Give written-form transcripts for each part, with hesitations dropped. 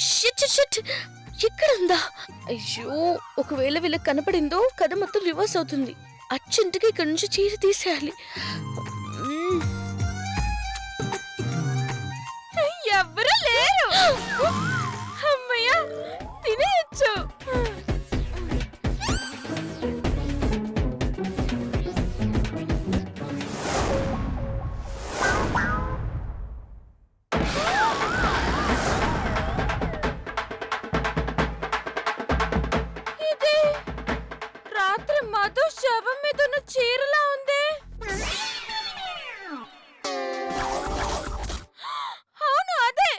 Shit shit, ఎక్కడుందా? అయ్యో, ఒకవేళ వీళ్ళకి కనపడిందో కథ మొత్తం రివర్స్ అవుతుంది. అచ్చింటికి ఇక్కడ నుంచి చీర తీసేయాలి. ఎవ్వరూ లేరు. అమ్మయ్యా, తినేయచ్చు. ఇది రాత్రి మధు శవం మీద ఉన్న చీరలా ఉంది. అవును, అదే.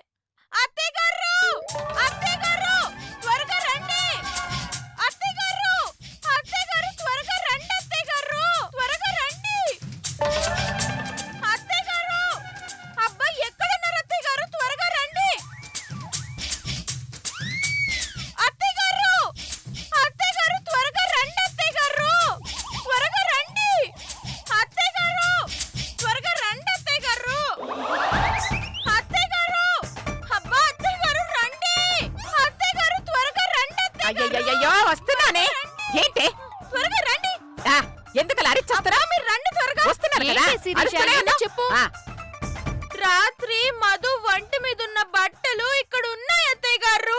అత్తయ్య గారు, అత్తయ్య గారు, త్వరగా రండి. అత్తయ్య గారు, అత్తయ్య గారు, త్వరగా రండి. అత్తయ్య గారు, త్వరగా రండి. అత్తయ్య గారు, అబ్బాయి ఎక్కడున్నారు? అత్తయ్య గారు, త్వరగా రండి. అత్తయ్య గారు, అత్తయ్య గారు, త్వరగా రండి. అత్తయ్య గారు, త్వరగా రండి. అత్తయ్య గారు, త్వరగా రండి. అత్తయ్య గారు, అత్తయ్య గారు, అబ్బా అత్తయ్య గారు రండి. అత్తయ్య గారు, త్వరగా రండి. అత్తయ్య గారు, అయ్యయ్యో, వస్తున్నానే. ఏంటి త్వరగా రండి. ఎందుకలా అరిచేస్తారా? మీరు రండి త్వరగా. వస్తున్నారు కదా, ఏంటి శిరీష, అరుస్తూనే ఏంటో ఉన్నావ్? చెప్పు. ఆ, రాత్రి మధు వంటి మీద ఉన్న బట్టలు ఇక్కడ ఉన్నాయి. అత్తయ్య గారు,